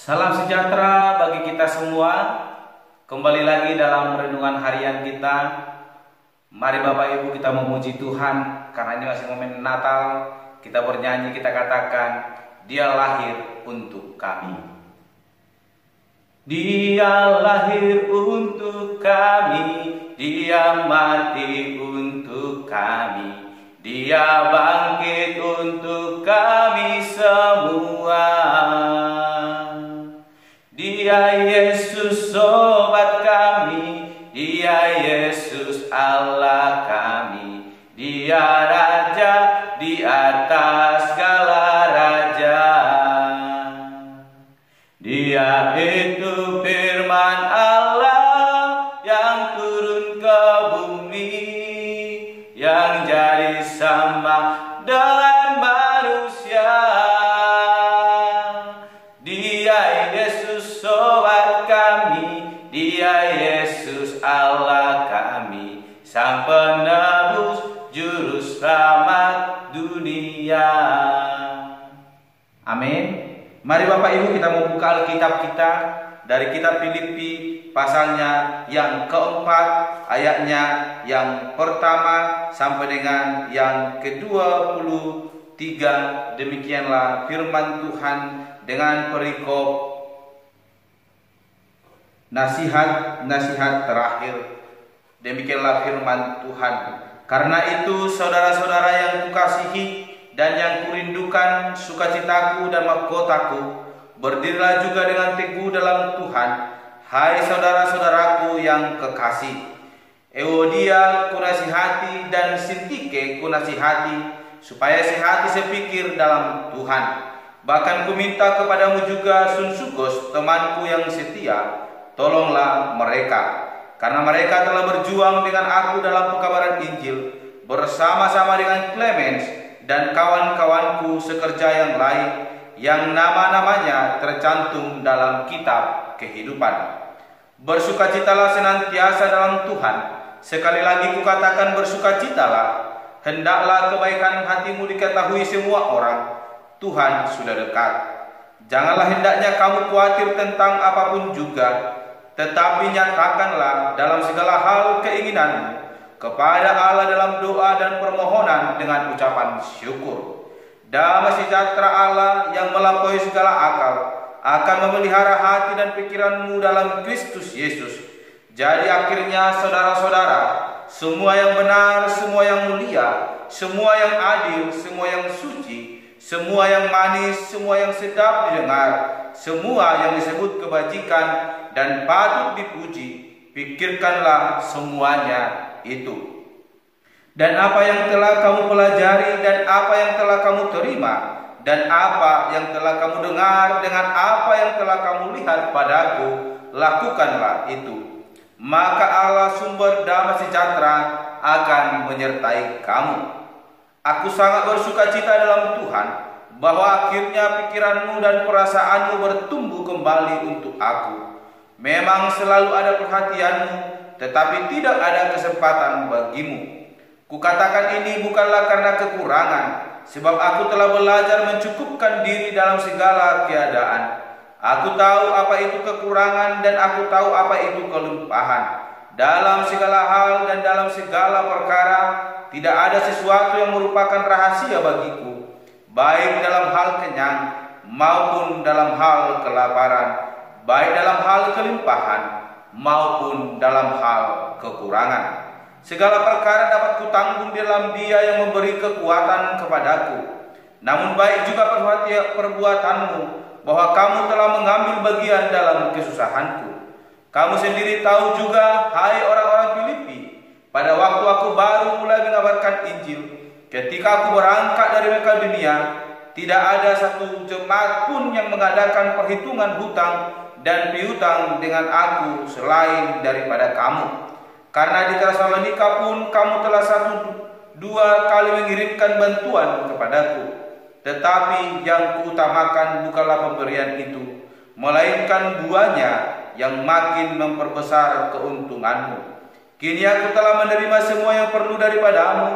Salam sejahtera bagi kita semua. Kembali lagi dalam renungan harian kita. Mari Bapak Ibu kita memuji Tuhan, karena ini masih momen Natal. Kita bernyanyi, kita katakan, Dia lahir untuk kami. Dia lahir untuk kami, Dia mati untuk kami, Dia bangkit untuk kami semua. Dia Yesus sobat kami, Dia Yesus Allah kami, Dia Raja di atas segala raja. Dia itu firman Allah yang turun ke bumi, yang jadi sama dengan manusia. Dia Yesus sobat kami, Dia Yesus Allah kami, Sang penebus juru selamat dunia. Amin. Mari Bapak Ibu kita membuka Alkitab kita dari kitab Filipi pasalnya yang keempat, ayatnya yang pertama sampai dengan yang ke-23. Demikianlah firman Tuhan dengan perikop nasihat terakhir. Demikianlah firman Tuhan. Karena itu saudara-saudara yang kukasihi dan yang kurindukan, sukacitaku dan mahkotaku, berdirilah juga dengan teguh dalam Tuhan. Hai saudara-saudaraku yang kekasih, Euodia kunasihati dan Sintike kunasihati, supaya sehati sepikir dalam Tuhan. Bahkan kuminta kepadamu juga Sunsugos, temanku yang setia, tolonglah mereka, karena mereka telah berjuang dengan aku dalam pekabaran Injil, bersama-sama dengan Clemens dan kawan-kawanku sekerja yang lain, yang nama-namanya tercantum dalam kitab kehidupan. Bersukacitalah senantiasa dalam Tuhan. Sekali lagi kukatakan bersukacitalah. Hendaklah kebaikan hatimu diketahui semua orang. Tuhan sudah dekat. Janganlah hendaknya kamu khawatir tentang apapun juga, tetapi nyatakanlah dalam segala hal keinginanmu kepada Allah dalam doa dan permohonan dengan ucapan syukur. Damai sejahtera Allah yang melampaui segala akal akan memelihara hati dan pikiranmu dalam Kristus Yesus. Jadi akhirnya saudara-saudara, semua yang benar, semua yang mulia, semua yang adil, semua yang suci, semua yang manis, semua yang sedap didengar, semua yang disebut kebajikan dan patut dipuji, pikirkanlah semuanya itu. Dan apa yang telah kamu pelajari, dan apa yang telah kamu terima, dan apa yang telah kamu dengar, dengan apa yang telah kamu lihat padaku, lakukanlah itu. Maka Allah sumber damai sejahtera akan menyertai kamu. Aku sangat bersukacita dalam Tuhan, bahwa akhirnya pikiranmu dan perasaanmu bertumbuh kembali untuk aku. Memang selalu ada perhatianmu, tetapi tidak ada kesempatan bagimu. Kukatakan ini bukanlah karena kekurangan, sebab aku telah belajar mencukupkan diri dalam segala keadaan. Aku tahu apa itu kekurangan dan aku tahu apa itu kelimpahan. Dalam segala hal dan dalam segala perkara, tidak ada sesuatu yang merupakan rahasia bagiku, baik dalam hal kenyang maupun dalam hal kelaparan, baik dalam hal kelimpahan maupun dalam hal kekurangan. Segala perkara dapat kutanggung dalam Dia yang memberi kekuatan kepadaku. Namun baik juga perbuatanmu, bahwa kamu telah mengambil bagian dalam kesusahanku. Kamu sendiri tahu juga, hai orang-orang Filipi, pada waktu aku baru mulai mengabarkan Injil, ketika aku berangkat dari Makedonia, tidak ada satu jemaat pun yang mengadakan perhitungan hutang dan piutang dengan aku selain daripada kamu. Karena di Tesalonika pun kamu telah 1-2 kali mengirimkan bantuan kepadaku. Tetapi yang kuutamakan bukanlah pemberian itu, melainkan buahnya yang makin memperbesar keuntunganmu. Kini aku telah menerima semua yang perlu daripadamu,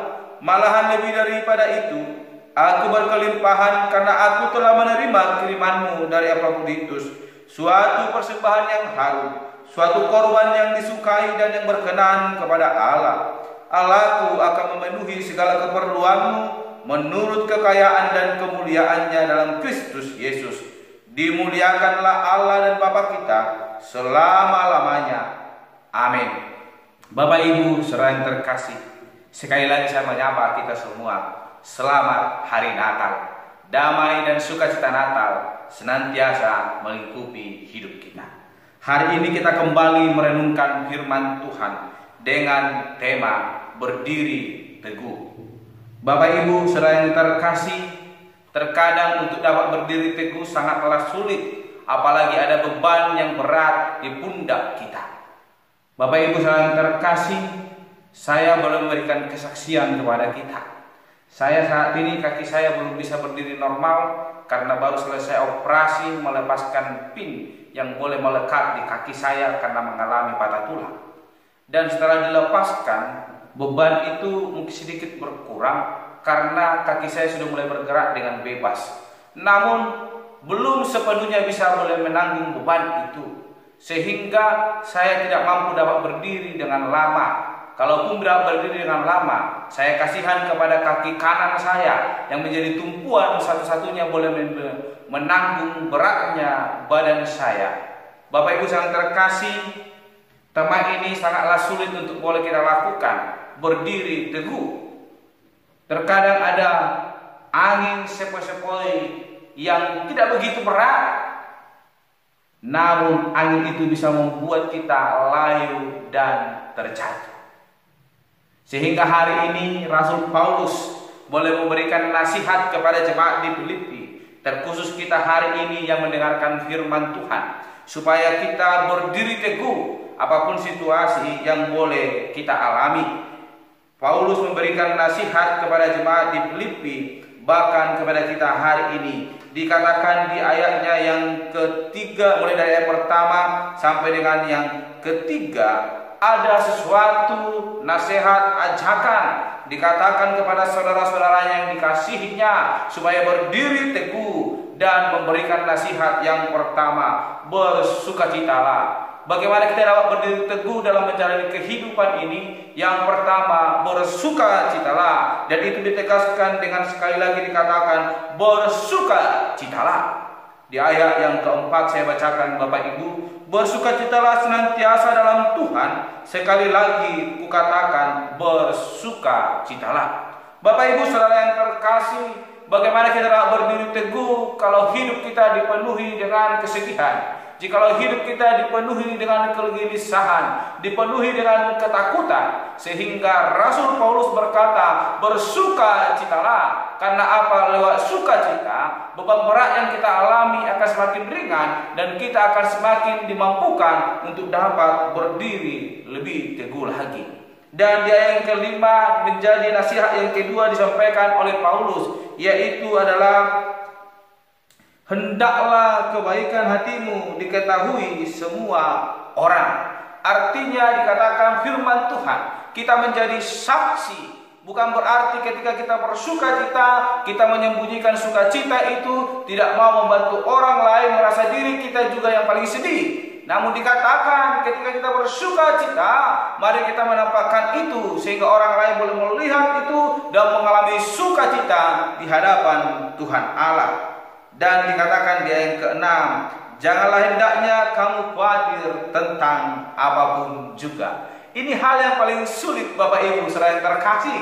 malahan lebih daripada itu. Aku berkelimpahan karena aku telah menerima kirimanmu dari Epafroditus, suatu persembahan yang harum, suatu korban yang disukai dan yang berkenan kepada Allah. Allahku akan memenuhi segala keperluanmu menurut kekayaan dan kemuliaannya dalam Kristus Yesus. Dimuliakanlah Allah dan Bapa kita selama-lamanya. Amin. Bapak Ibu saudara yang terkasih, sekali lagi saya menyapa kita semua. Selamat Hari Natal. Damai dan sukacita Natal senantiasa melingkupi hidup kita. Hari ini kita kembali merenungkan firman Tuhan dengan tema berdiri teguh. Bapak Ibu saudara yang terkasih, terkadang untuk dapat berdiri teguh sangatlah sulit, apalagi ada beban yang berat di pundak kita. Bapak Ibu saudara yang terkasih, saya belum memberikan kesaksian kepada kita. Saya saat ini kaki saya belum bisa berdiri normal karena baru selesai operasi melepaskan pin yang boleh melekat di kaki saya karena mengalami patah tulang. Dan setelah dilepaskan, beban itu mungkin sedikit berkurang karena kaki saya sudah mulai bergerak dengan bebas. Namun belum sepenuhnya bisa mulai menanggung beban itu, sehingga saya tidak mampu dapat berdiri dengan lama. Kalaupun tidak berdiri dengan lama, saya kasihan kepada kaki kanan saya yang menjadi tumpuan satu-satunya boleh menanggung beratnya badan saya. Bapak Ibu sangat terkasih, tema ini sangatlah sulit untuk boleh kita lakukan, berdiri teguh. Terkadang ada angin sepoi-sepoi yang tidak begitu berat, namun angin itu bisa membuat kita layu dan terjatuh. Sehingga hari ini Rasul Paulus boleh memberikan nasihat kepada jemaat di Filipi, terkhusus kita hari ini yang mendengarkan firman Tuhan, supaya kita berdiri teguh apapun situasi yang boleh kita alami. Paulus memberikan nasihat kepada jemaat di Filipi, bahkan kepada kita hari ini. Dikatakan di ayatnya yang ketiga, mulai dari ayat pertama sampai dengan yang ketiga, ada sesuatu nasihat ajakan dikatakan kepada saudara-saudaranya yang dikasihinya supaya berdiri teguh dan memberikan nasihat yang pertama, bersukacitalah. Bagaimana kita dapat berdiri teguh dalam menjalani kehidupan ini? Yang pertama, bersukacitalah, dan itu ditegaskan dengan sekali lagi dikatakan bersukacitalah. Di ayat yang keempat saya bacakan Bapak Ibu, bersukacitalah senantiasa dalam Tuhan, sekali lagi kukatakan bersukacitalah. Bapak Ibu saudara yang terkasih, bagaimana kita dapat berdiri teguh kalau hidup kita dipenuhi dengan kesedihan? Jikalau hidup kita dipenuhi dengan kegelisahan, dipenuhi dengan ketakutan, sehingga Rasul Paulus berkata, bersukacitalah. Karena apa? Lewat sukacita, beban berat yang kita alami akan semakin ringan, dan kita akan semakin dimampukan untuk dapat berdiri lebih teguh lagi. Dan di ayat yang kelima menjadi nasihat yang kedua disampaikan oleh Paulus, yaitu adalah hendaklah kebaikan hatimu diketahui semua orang. Artinya dikatakan firman Tuhan, kita menjadi saksi. Bukan berarti ketika kita bersukacita, kita menyembunyikan sukacita itu, tidak mau membantu orang lain, merasa diri kita juga yang paling sedih. Namun dikatakan ketika kita bersukacita, mari kita menampakkan itu sehingga orang lain boleh melihat itu dan mengalami sukacita di hadapan Tuhan Allah. Dan dikatakan di ayat yang ke-6, janganlah hendaknya kamu khawatir tentang apapun juga. Ini hal yang paling sulit Bapak Ibu saudara yang terkasih.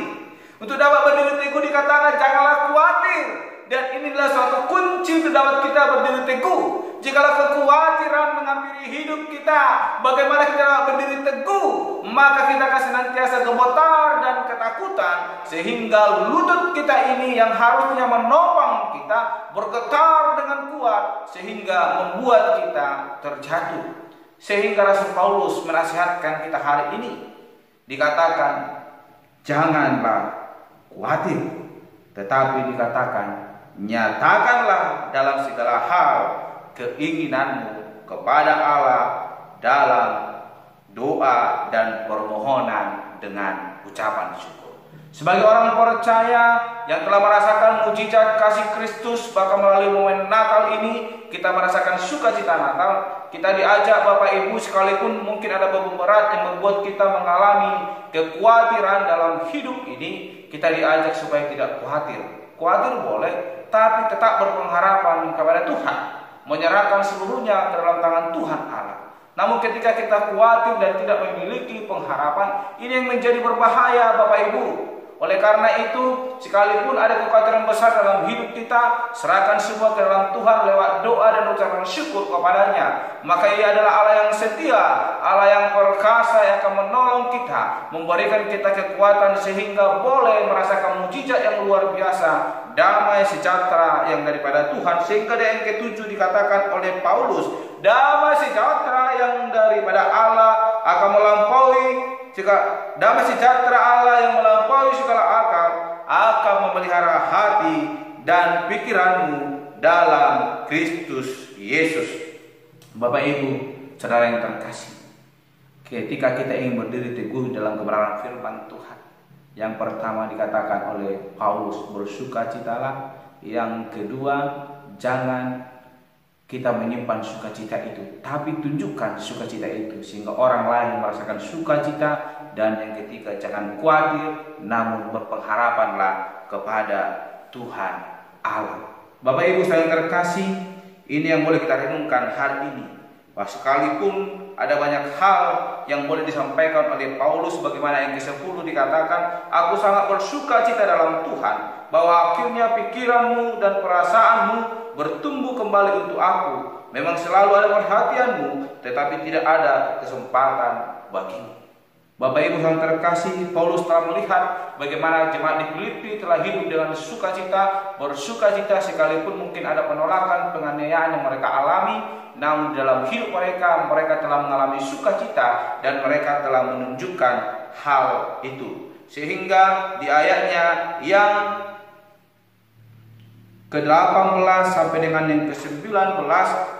Untuk dapat berdiri teguh dikatakan janganlah khawatir. Dan inilah suatu kunci untuk dapat kita berdiri teguh. Jikalau kekhawatiran menghampiri hidup kita, bagaimana kita dapat berdiri teguh? Maka kita akan senantiasa gemetar dan ketakutan, sehingga lutut kita ini yang harusnya menopang kita bergetar dengan kuat, sehingga membuat kita terjatuh. Sehingga Rasul Paulus menasihatkan kita hari ini, dikatakan janganlah khawatir, tetapi dikatakan nyatakanlah dalam segala hal keinginanmu kepada Allah dalam doa dan permohonan dengan ucapan syukur. Sebagai orang percaya yang telah merasakan mujizat kasih Kristus, bahkan melalui momen Natal ini kita merasakan sukacita Natal. Kita diajak Bapak Ibu, sekalipun mungkin ada beban berat yang membuat kita mengalami kekhawatiran dalam hidup ini, kita diajak supaya tidak khawatir. Khawatir boleh, tapi tetap berpengharapan kepada Tuhan, menyerahkan seluruhnya ke dalam tangan Tuhan Allah. Namun ketika kita khawatir dan tidak memiliki pengharapan, ini yang menjadi berbahaya Bapak Ibu. Oleh karena itu, sekalipun ada kekhawatiran besar dalam hidup kita, serahkan semua ke dalam Tuhan lewat doa dan ucapan syukur kepadanya. Maka Ia adalah Allah yang setia, Allah yang perkasa, yang akan menolong kita, memberikan kita kekuatan sehingga boleh merasakan mujizat yang luar biasa, damai sejahtera yang daripada Tuhan. Sehingga di ayat ke-7 dikatakan oleh Paulus, damai sejahtera yang daripada Allah akan melampaui damai sejahtera Allah yang melampaui segala akal akan memelihara hati dan pikiranmu dalam Kristus Yesus. Bapak Ibu, saudara yang terkasih, ketika kita ingin berdiri teguh dalam kebenaran firman Tuhan, yang pertama dikatakan oleh Paulus, bersukacitalah. Yang kedua, jangan kita menyimpan sukacita itu, tapi tunjukkan sukacita itu sehingga orang lain merasakan sukacita. Dan yang ketiga, jangan khawatir, namun berpengharapanlah kepada Tuhan Allah. Bapak Ibu yang terkasih, ini yang boleh kita renungkan hari ini. Bahwa sekalipun ada banyak hal yang boleh disampaikan oleh Paulus, bagaimana yang ke-10 dikatakan, aku sangat bersukacita dalam Tuhan, bahwa akhirnya pikiranmu dan perasaanmu bertumbuh kembali untuk aku. Memang selalu ada perhatianmu, tetapi tidak ada kesempatan bagimu. Bapak Ibu yang terkasih, Paulus telah melihat bagaimana jemaat di Filipi telah hidup dengan sukacita, bersukacita sekalipun mungkin ada penolakan, penganiayaan yang mereka alami. Namun dalam hidup mereka telah mengalami sukacita dan mereka telah menunjukkan hal itu. Sehingga di ayatnya yang ke-18 sampai dengan yang ke-19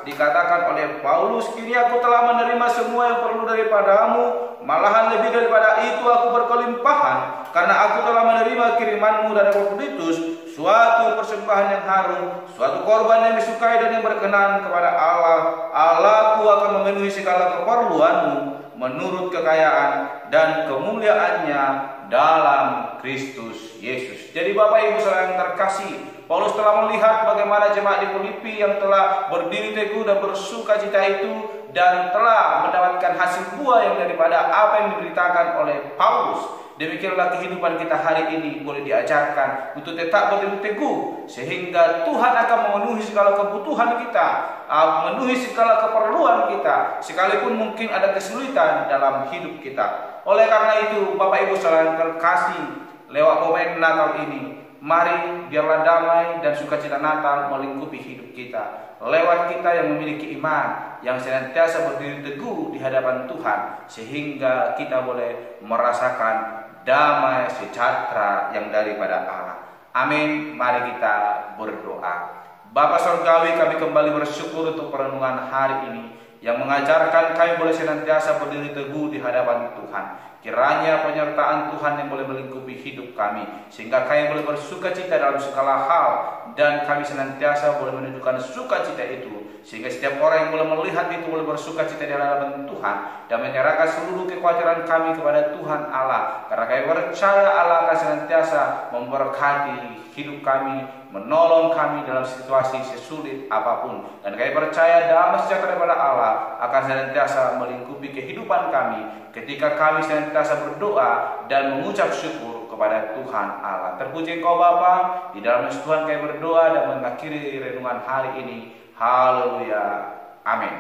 dikatakan oleh Paulus, kini aku telah menerima semua yang perlu daripadamu, malahan lebih daripada itu aku berkelimpahan, karena aku telah menerima kirimanmu dari Epafroditus, suatu persembahan yang harum, suatu korban yang disukai dan yang berkenan kepada Allah. Allahku akan memenuhi segala keperluanmu menurut kekayaan dan kemuliaannya dalam Kristus Yesus. Jadi Bapak Ibu saudara yang terkasih, Paulus telah melihat bagaimana jemaat di Filipi yang telah berdiri teguh dan bersukacita itu, dan telah mendapatkan hasil buah yang daripada apa yang diberitakan oleh Paulus. Demikianlah kehidupan kita hari ini boleh diajarkan untuk tetap berdiri teguh, sehingga Tuhan akan memenuhi segala kebutuhan kita, memenuhi segala keperluan kita, sekalipun mungkin ada kesulitan dalam hidup kita. Oleh karena itu Bapak Ibu saudara yang terkasih, lewat momen Natal ini, mari biarlah damai dan sukacita Natal melingkupi hidup kita. Lewat kita yang memiliki iman, yang senantiasa berdiri teguh di hadapan Tuhan, sehingga kita boleh merasakan damai sejahtera yang daripada Allah. Amin. Mari kita berdoa. Bapa Surgawi, kami kembali bersyukur untuk perenungan hari ini yang mengajarkan kami boleh senantiasa berdiri teguh di hadapan Tuhan. Kiranya penyertaan Tuhan yang boleh melingkupi hidup kami, sehingga kami boleh bersukacita dalam segala hal, dan kami senantiasa boleh menunjukkan sukacita itu, sehingga setiap orang yang boleh melihat itu boleh bersukacita di hadapan Tuhan dan menyerahkan seluruh kekhawatiran kami kepada Tuhan Allah. Karena kami percaya Allah akan senantiasa memberkati hidup kami, menolong kami dalam situasi sesulit apapun, dan kami percaya damai sejahtera daripada Allah akan senantiasa melingkupi kehidupan kami ketika kami senantiasa berdoa dan mengucap syukur kepada Tuhan Allah. Terpuji Engkau Bapa, di dalam nama Tuhan kami berdoa dan mengakhiri renungan hari ini. Haleluya, amin.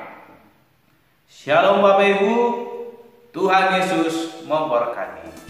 Shalom Bapak Ibu, Tuhan Yesus memberkati.